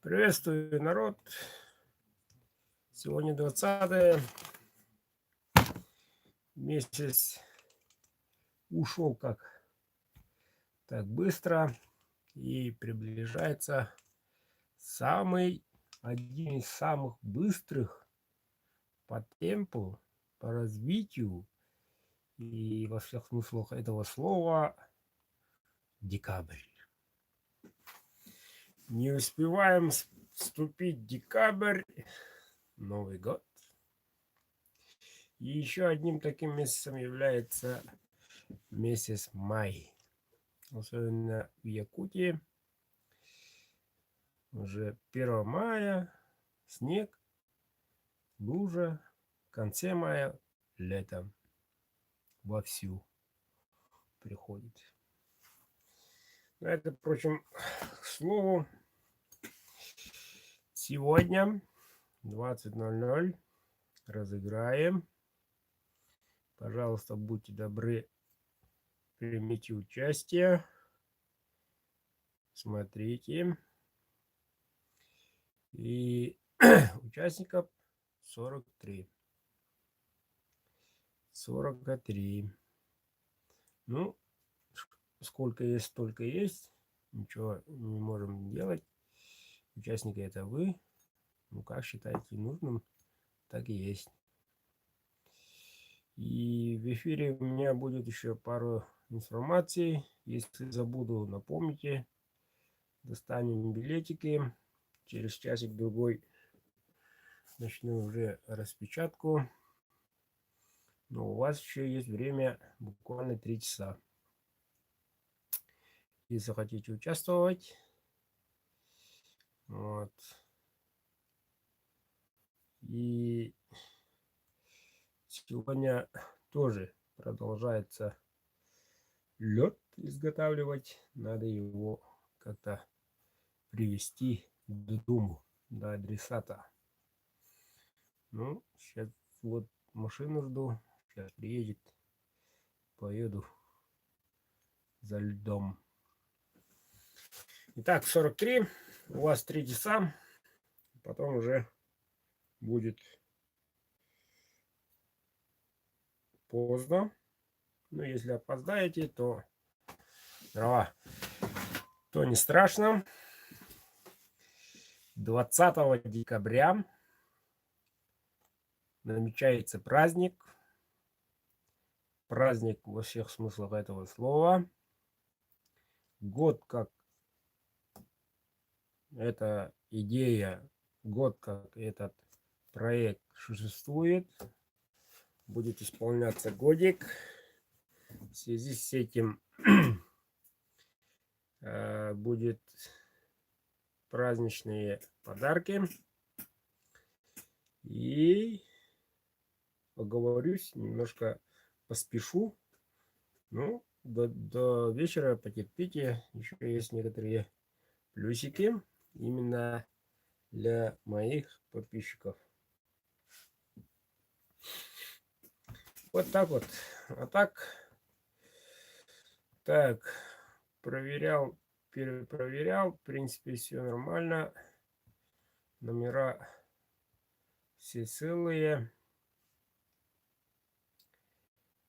Приветствую, народ. Сегодня 20 месяц ушел как так быстро и приближается один из самых быстрых по темпу, по развитию и во всех смыслах этого слова декабрь. Не успеваем вступить декабрь, Новый год. И еще одним таким месяцем является месяц май. Особенно в Якутии. Уже 1 мая снег, лужа. В конце мая летом вовсю приходит. Но это, впрочем, к слову. Сегодня 20:00 разыграем. Пожалуйста, будьте добры, примите участие. Смотрите. И участников 43. Ну, сколько есть, столько есть. Ничего не можем делать. Участники это вы. Ну, как считаете нужным, так и есть. И в эфире у меня будет еще пару информаций. Если забуду, напомните. Достанем билетики. Через часик-другой начну уже распечатку. Но у вас еще есть время буквально 3 часа. Если хотите участвовать. Вот. И сегодня тоже продолжается лед изготавливать. Надо его как-то привести до дому, до адресата. Ну, сейчас вот машину жду. Сейчас приедет. Поеду за льдом. Итак, 43. У вас 3 часа. Потом уже будет поздно. Но если опоздаете, то не страшно. 20 декабря намечается праздник. Праздник во всех смыслах этого слова. Год как эта идея, год как этот проект существует. Будет исполняться годик. В связи с этим будет праздничные подарки. И поговорюсь, немножко поспешу. Ну, до вечера потерпите. Еще есть некоторые плюсики именно для моих подписчиков. Вот так вот. А так, перепроверял. В принципе, все нормально. Номера все целые.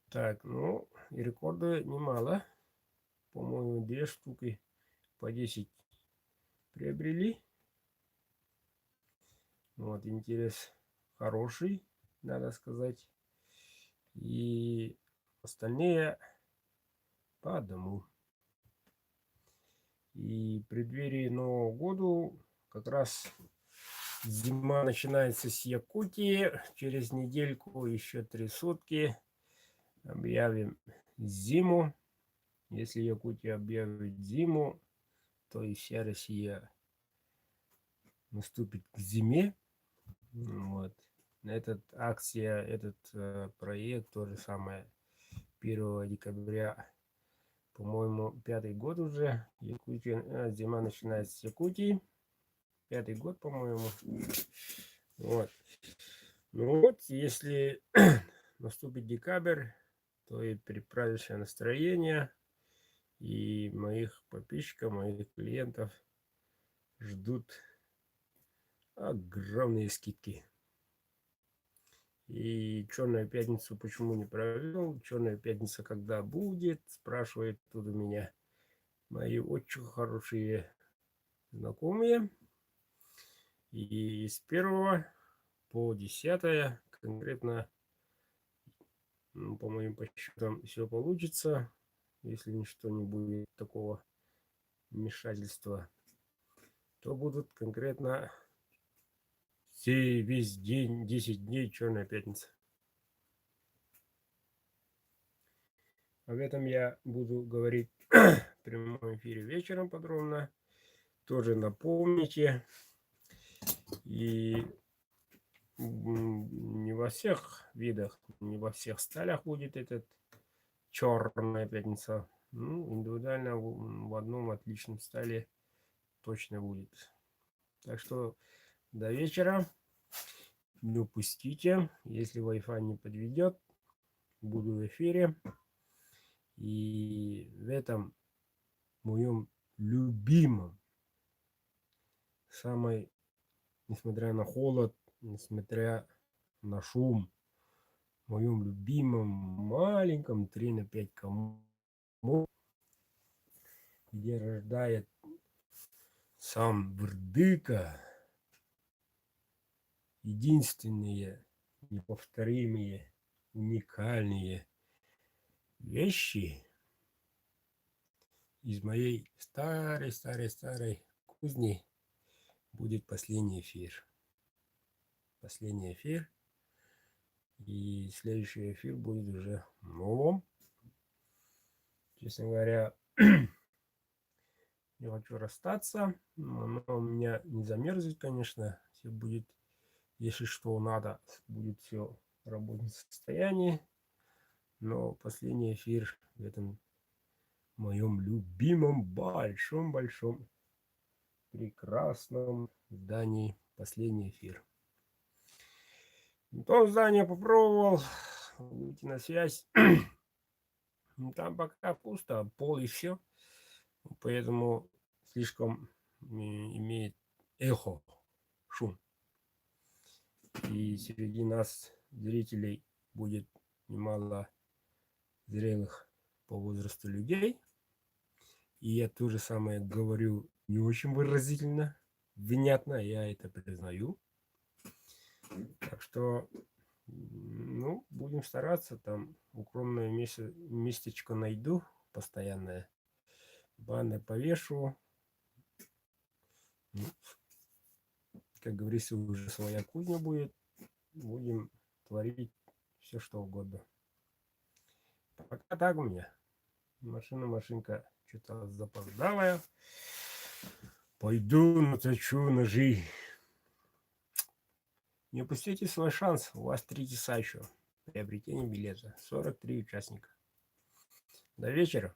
Так, ну, и рекорды немало. По-моему, 2 штуки по 10 приобрели. Вот, интерес хороший, надо сказать. И остальные по одному. И в преддверии Нового года как раз зима начинается с Якутии. Через недельку, еще 3 сутки объявим зиму. Если Якутия объявит зиму, то и вся Россия наступит к зиме. Вот. Этот проект то же самое. 1 декабря, по-моему, 5-й год уже. Зима начинается с Якутии. 5-й год, по-моему. Вот. Ну вот, если наступит декабрь, то и праздничное настроение. И моих подписчиков, моих клиентов ждут огромные скидки. И Черную пятницу почему не провел? Черная пятница когда будет? Спрашивает тут у меня мои очень хорошие знакомые. И с 1 по 10, конкретно, по моим подсчетам, все получится, если ничто не будет такого вмешательства, то будут конкретно весь день, 10 дней Черная пятница. Об этом я буду говорить в прямом эфире вечером подробно. Тоже напомните. И не во всех видах, не во всех сталях будет этот Черная пятница. Ну, индивидуально в одном отличном стале точно будет. Так что до вечера. Не упустите. Если Wi-Fi не подведет, буду в эфире. И в этом моем любимом, самой, несмотря на холод, несмотря на шум, моем любимом маленьком 3 на 5 кому, где рождает сам Владыка, единственные, неповторимые, уникальные вещи из моей старой кузни будет последний эфир. Последний эфир. И следующий эфир будет уже новым. Честно говоря, не хочу расстаться. Но у меня не замерзнет, конечно. Все будет, если что надо, будет все в рабочем состоянии. Но последний эфир в этом моем любимом большом прекрасном здании. Последний эфир. То здание попробовал выйти на связь. Там пока пусто, пол и все. Поэтому слишком имеет эхо, шум. И среди нас, зрителей, будет немало зрелых по возрасту людей. И я то же самое говорю не очень выразительно, внятно, я это признаю. Так что, ну, будем стараться, там укромное местечко найду постоянное, баннер повешу. Ну, как говорится, уже своя кузня будет, будем творить все что угодно. Пока так у меня. Машинка что-то запоздалая. Пойду наточу ножи. Не упустите свой шанс. У вас 3 часа еще. Приобретение билета. 43 участника. До вечера.